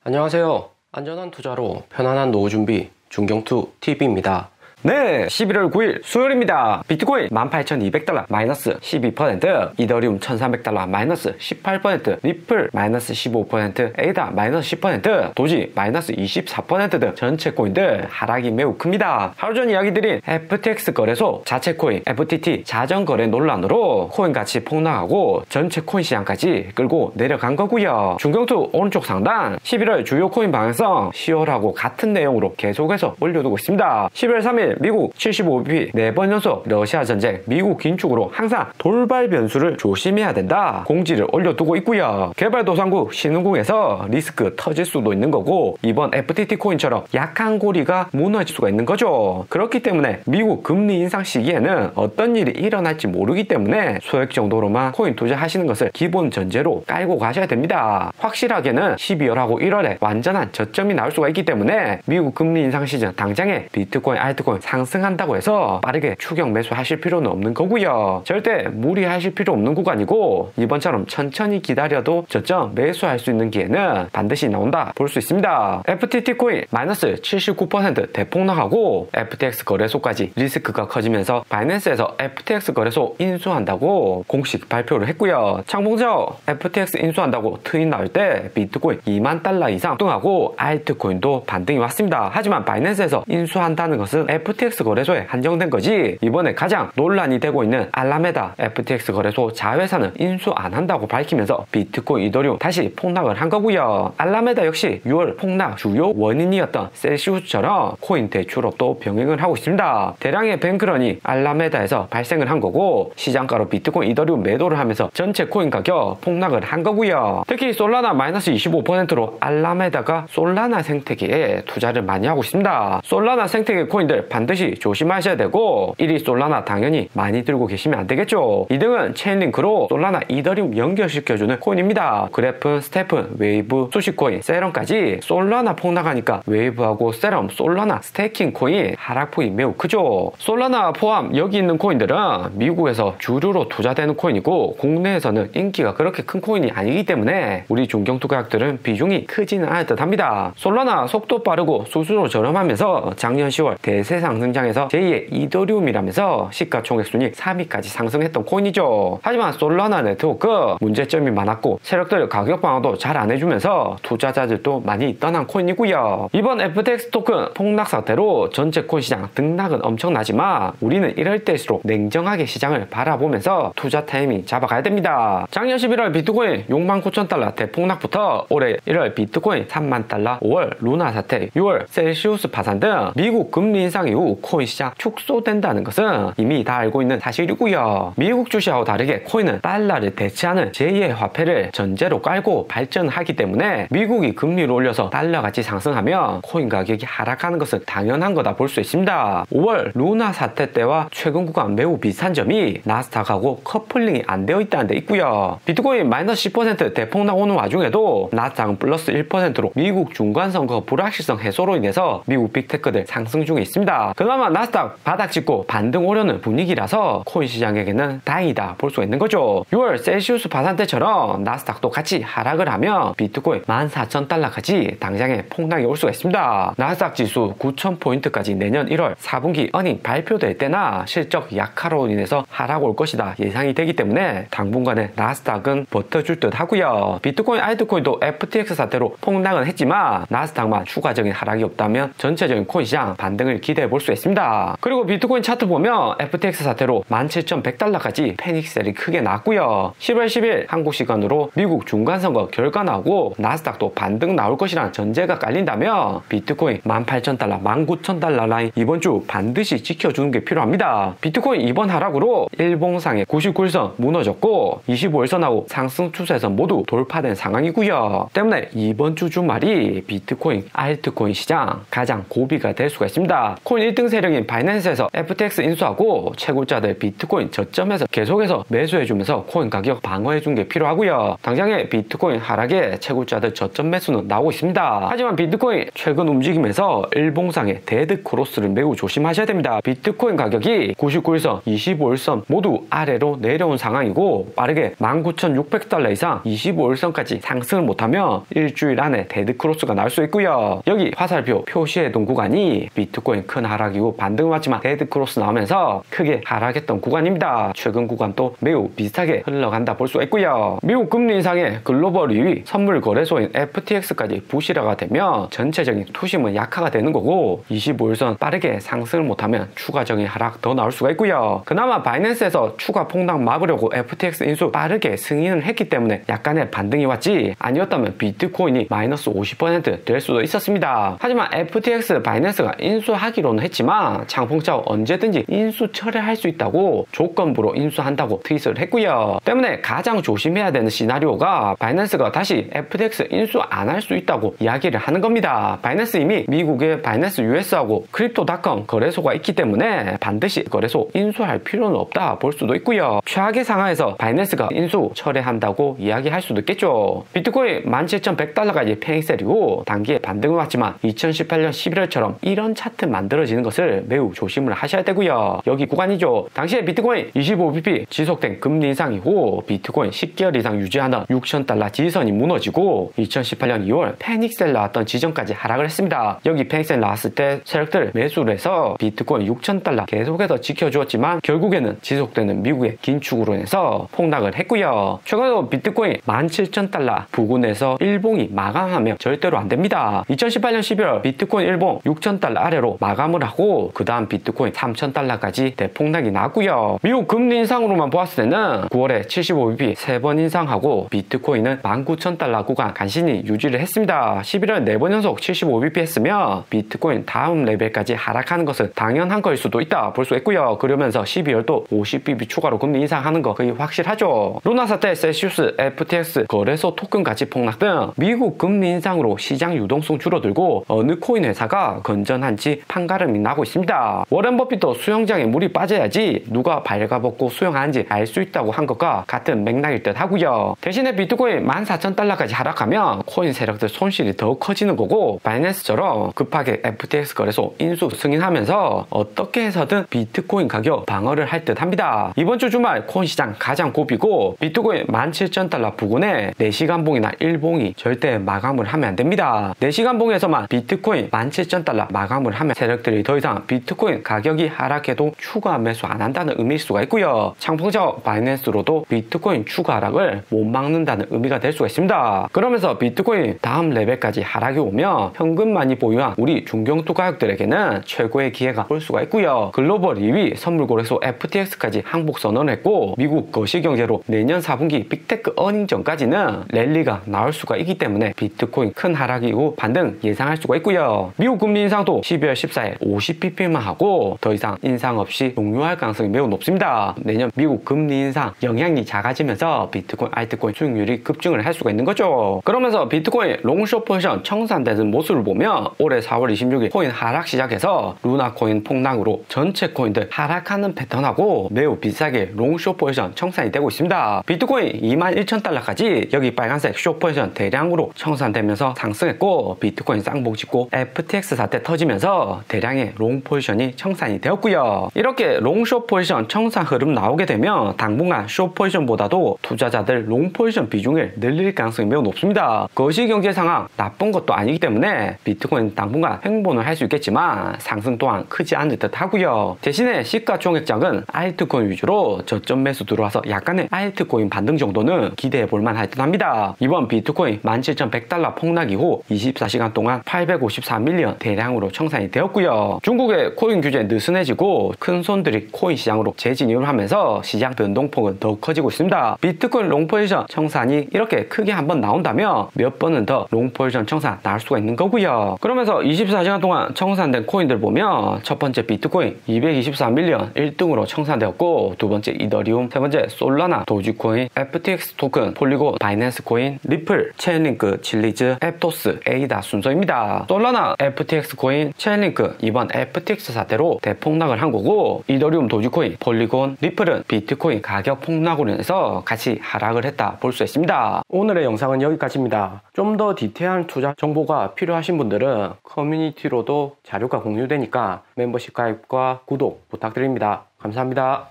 안녕하세요. 안전한 투자로 편안한 노후 준비 중경투TV입니다. 네, 11월 9일 수요일입니다. 비트코인 18,200달러 마이너스 12%, 이더리움 1,300달러 마이너스 18%, 리플 마이너스 15%, 에이다 마이너스 10%, 도지 마이너스 24% 등 전체 코인들 하락이 매우 큽니다. 하루 전 이야기드린 FTX 거래소 자체 코인 FTT 자전 거래 논란으로 코인 가치 폭락하고 전체 코인 시장까지 끌고 내려간 거고요. 중경투 오른쪽 상단 11월 주요 코인 방향성 10월하고 같은 내용으로 계속해서 올려두고 있습니다. 11월 3일 미국 75bp 4번 연속 러시아 전쟁 미국 긴축으로 항상 돌발 변수를 조심해야 된다 공지를 올려두고 있고요. 개발도상국 신흥국에서 리스크 터질 수도 있는 거고 이번 FTT 코인처럼 약한 고리가 무너질 수가 있는 거죠. 그렇기 때문에 미국 금리 인상 시기에는 어떤 일이 일어날지 모르기 때문에 소액 정도로만 코인 투자하시는 것을 기본 전제로 깔고 가셔야 됩니다. 확실하게는 12월하고 1월에 완전한 저점이 나올 수가 있기 때문에 미국 금리 인상 시즌 당장에 비트코인, 알트코인 상승한다고 해서 빠르게 추격 매수하실 필요는 없는 거고요. 절대 무리하실 필요 없는 구간이고 이번처럼 천천히 기다려도 저점 매수할 수 있는 기회는 반드시 나온다 볼 수 있습니다. FTT 코인 마이너스 79% 대폭락하고 FTX 거래소까지 리스크가 커지면서 바이낸스에서 FTX 거래소 인수한다고 공식 발표를 했고요. 창봉저 FTX 인수한다고 트윗 나올 때 비트코인 2만 달러 이상 등하고 알트코인도 반등이 왔습니다. 하지만 바이낸스에서 인수한다는 것은 FTX 거래소에 한정된 거지 이번에 가장 논란이 되고 있는 알라메다 FTX 거래소 자회사는 인수 안 한다고 밝히면서 비트코인, 이더리움 다시 폭락을 한 거고요. 알라메다 역시 6월 폭락 주요 원인이었던 셀시우스처럼 코인 대출업도 병행을 하고 있습니다. 대량의 뱅크런이 알라메다에서 발생을 한 거고 시장가로 비트코인, 이더리움 매도를 하면서 전체 코인 가격 폭락을 한 거고요. 특히 솔라나 마이너스 25%로 알라메다가 솔라나 생태계에 투자를 많이 하고 있습니다. 솔라나 생태계 코인들 반드시 조심하셔야 되고 1위 솔라나 당연히 많이 들고 계시면 안 되겠죠. 2등은 체인링크로 솔라나, 이더리움 연결시켜주는 코인입니다. 그래픈, 스테픈, 웨이브, 수식코인, 세럼까지 솔라나 폭락하니까 웨이브하고 세럼, 솔라나, 스테이킹 코인 하락폭이 매우 크죠. 솔라나 포함 여기 있는 코인들은 미국에서 주류로 투자되는 코인이고 국내에서는 인기가 그렇게 큰 코인이 아니기 때문에 우리 중경투 가격들은 비중이 크지는 않을 듯 합니다. 솔라나 속도 빠르고 수수료 저렴하면서 작년 10월 대세 상승장에서 제2의 이더리움이라면서 시가총액순위 3위까지 상승했던 코인이죠. 하지만 솔라나 네트워크 문제점이 많았고 세력들 가격 방어도 잘 안 해주면서 투자자들도 많이 떠난 코인이고요. 이번 FTX 토큰 폭락 사태로 전체 코인 시장 등락은 엄청나지만 우리는 이럴 때일수록 냉정하게 시장을 바라보면서 투자 타이밍 잡아가야 됩니다. 작년 11월 비트코인 69,000달러 대폭락부터 올해 1월 비트코인 3만 달러, 5월 루나 사태, 6월 셀시우스 파산 등 미국 금리 인상 이후 코인 시장 축소된다는 것은 이미 다 알고 있는 사실이고요. 미국 주식하고 다르게 코인은 달러를 대체하는 제2의 화폐를 전제로 깔고 발전하기 때문에 미국이 금리를 올려서 달러 가치 상승하면 코인 가격이 하락하는 것은 당연한 거다 볼 수 있습니다. 5월 루나 사태 때와 최근 구간 매우 비슷한 점이 나스닥하고 커플링이 안 되어 있다는 데 있고요. 비트코인 마이너스 10% 대폭락 오는 와중에도 나스닥은 플러스 1%로 미국 중간선거 불확실성 해소로 인해서 미국 빅테크들 상승 중에 있습니다. 그나마 나스닥 바닥 찍고 반등 오려는 분위기라서 코인 시장에게는 다행이다 볼 수가 있는 거죠. 6월 셀시우스 파산 때처럼 나스닥도 같이 하락을 하면 비트코인 14,000달러까지 당장에 폭락이 올 수가 있습니다. 나스닥 지수 9,000포인트까지 내년 1월 4분기 어닝 발표될 때나 실적 약화로 인해서 하락 올 것이다 예상이 되기 때문에 당분간은 나스닥은 버텨줄 듯 하고요. 비트코인, 알트코인도 FTX 사태로 폭락은 했지만 나스닥만 추가적인 하락이 없다면 전체적인 코인 시장 반등을 기대해 볼 수 있습니다. 그리고 비트코인 차트 보면 FTX 사태로 17,100달러까지 패닉셀이 크게 났고요. 10월 10일 한국 시간으로 미국 중간선거 결과 나오고 나스닥도 반등 나올 것이란 전제가 깔린다면 비트코인 18,000달러, 19,000달러 라인 이번 주 반드시 지켜주는 게 필요합니다. 비트코인 이번 하락으로 일봉상의 99일선 무너졌고 25일선하고 상승 추세선 모두 돌파된 상황이고요. 때문에 이번 주 주말이 비트코인, 알트코인 시장 가장 고비가 될 수가 있습니다. 코인 비트코인 1등 세력인 바이낸스에서 FTX 인수하고 채굴자들 비트코인 저점에서 계속해서 매수해주면서 코인 가격 방어해준 게 필요하고요. 당장에 비트코인 하락에 채굴자들 저점 매수는 나오고 있습니다. 하지만 비트코인 최근 움직임에서 일봉상의 데드 크로스를 매우 조심하셔야 됩니다. 비트코인 가격이 99일선, 25일선 모두 아래로 내려온 상황이고 빠르게 19,600달러 이상 25일선까지 상승을 못하면 일주일 안에 데드 크로스가 나올 수 있고요. 여기 화살표 표시해둔 구간이 비트코인 큰 하락 이후 반등을 왔지만 데드 크로스 나오면서 크게 하락했던 구간입니다. 최근 구간도 매우 비슷하게 흘러간다 볼 수가 있고요. 미국 금리 인상의 글로벌 2위 선물 거래소인 FTX까지 부실화가 되면 전체적인 투심은 약화가 되는 거고 25일선 빠르게 상승을 못하면 추가적인 하락 더 나올 수가 있고요. 그나마 바이낸스에서 추가 폭락 막으려고 FTX 인수 빠르게 승인을 했기 때문에 약간의 반등이 왔지 아니었다면 비트코인이 마이너스 50% 될 수도 있었습니다. 하지만 FTX 바이낸스가 인수하기로는 했지만 창풍차후 언제든지 인수 철회할 수 있다고 조건부로 인수한다고 트윗을 했고요. 때문에 가장 조심해야 되는 시나리오가 바이낸스가 다시 FTX 인수 안 할 수 있다고 이야기를 하는 겁니다. 바이낸스 이미 미국의 바이낸스 US하고 크립토닷컴 거래소가 있기 때문에 반드시 거래소 인수할 필요는 없다 볼 수도 있고요. 최악의 상황에서 바이낸스가 인수 철회한다고 이야기할 수도 있겠죠. 비트코인 17,100달러까지 팽이셀이고 단기에 반등을 왔지만 2018년 11월처럼 이런 차트 만들어지는 것을 매우 조심을 하셔야 되고요. 여기 구간이죠. 당시에 비트코인 25bp 지속된 금리 인상 이후 비트코인 10개월 이상 유지하는 6,000달러 지지선이 무너지고 2018년 2월 패닉셀 나왔던 지점까지 하락을 했습니다. 여기 패닉셀 나왔을 때 세력들 매수를 해서 비트코인 6,000달러 계속해서 지켜주었지만 결국에는 지속되는 미국의 긴축으로 인해서 폭락을 했고요. 최근에도 비트코인 17,000달러 부근에서 일봉이 마감하면 절대로 안 됩니다. 2018년 11월 비트코인 일봉 6,000달러 아래로 마감을 하고 그 다음 비트코인 3,000달러까지 대폭락이 나왔고요. 미국 금리 인상으로만 보았을 때는 9월에 75bp 3번 인상하고 비트코인은 19,000달러 구간 간신히 유지를 했습니다. 11월 4번 연속 75bp 했으면 비트코인 다음 레벨까지 하락하는 것은 당연한 거일 수도 있다 볼 수 있고요. 그러면서 12월도 50bp 추가로 금리 인상하는 거 거의 확실하죠. 루나 사태, 셀시우스, FTX, 거래소 토큰 가치 폭락 등 미국 금리 인상으로 시장 유동성 줄어들고 어느 코인 회사가 건전한지 판가름이 나고 있습니다. 워렌 버핏도 수영장에 물이 빠져야지 누가 발가벗고 수영하는지 알 수 있다고 한 것과 같은 맥락일 듯 하고요. 대신에 비트코인 14,000달러까지 하락하면 코인 세력들 손실이 더 커지는 거고 바이낸스처럼 급하게 FTX 거래소 인수 승인하면서 어떻게 해서든 비트코인 가격 방어를 할 듯 합니다. 이번 주 주말 코인 시장 가장 고비고 비트코인 17,000달러 부근에 4시간 봉이나 1봉이 절대 마감을 하면 안 됩니다. 4시간 봉에서만 비트코인 17,000달러 마감을 하면 세력들이 더 이상 비트코인 가격이 하락해도 추가 매수 안 한다는 의미일 수가 있고요. 창풍차 바이낸스로도 비트코인 추가 하락을 못 막는다는 의미가 될 수가 있습니다. 그러면서 비트코인 다음 레벨까지 하락이 오면 현금만이 보유한 우리 중경투 가격들에게는 최고의 기회가 올 수가 있고요. 글로벌 2위 선물거래소 FTX까지 항복 선언을 했고 미국 거시경제로 내년 4분기 빅테크 어닝 전까지는 랠리가 나올 수가 있기 때문에 비트코인 큰 하락 이후 반등 예상할 수가 있고요. 미국 금리 인상도 12월 14일 50bp만 하고 더 이상 인상 없이 종료할 가능성이 매우 높습니다. 내년 미국 금리 인상 영향이 작아지면서 비트코인, 알트코인 수익률이 급증을 할 수가 있는 거죠. 그러면서 비트코인 롱숏 포지션 청산되는 모습을 보면 올해 4월 26일 코인 하락 시작해서 루나 코인 폭락으로 전체 코인들 하락하는 패턴하고 매우 비슷하게 롱숏 포지션 청산이 되고 있습니다. 비트코인 21,000달러까지 여기 빨간색 숏 포지션 대량으로 청산되면서 상승했고 비트코인 쌍봉 찍고 FTX 사태 터지면서 대량의 롱 포지션이 청산이 되었고요. 이렇게 롱숏 포지션 청산 흐름 나오게 되면 당분간 숏 포지션보다도 투자자들 롱 포지션 비중을 늘릴 가능성이 매우 높습니다. 거시경제 상황 나쁜 것도 아니기 때문에 비트코인 당분간 횡보는 할 수 있겠지만 상승 또한 크지 않을 듯 하고요. 대신에 시가총액장은 알트코인 위주로 저점 매수 들어와서 약간의 알트코인 반등 정도는 기대해 볼만 할 듯 합니다. 이번 비트코인 17,100달러 폭락 이후 24시간 동안 854밀리언 대량으로 청산이 되었고요. 중국의 코인 규제 느슨해지고 큰 손들이 코인 시장으로 재진입을 하면서 시장 변동폭은 더 커지고 있습니다. 비트코인 롱 포지션 청산이 이렇게 크게 한번 나온다면 몇 번은 더 롱 포지션 청산 나올 수가 있는 거고요. 그러면서 24시간 동안 청산된 코인들 보면 첫 번째 비트코인 224밀리언 1등으로 청산되었고 두 번째 이더리움, 세 번째 솔라나, 도지코인, FTX 토큰, 폴리곤, 바이낸스 코인, 리플, 체인링크, 칠리즈, 앱토스, 에이다 순서입니다. 솔라나, FTX 코인, 체인링크 이번 이번 FTX 사태로 대폭락을 한 거고, 이더리움, 도지코인, 폴리곤, 리플은 비트코인 가격 폭락으로 인해서 같이 하락을 했다 볼 수 있습니다. 오늘의 영상은 여기까지입니다. 좀 더 디테일한 투자 정보가 필요하신 분들은 커뮤니티로도 자료가 공유되니까 멤버십 가입과 구독 부탁드립니다. 감사합니다.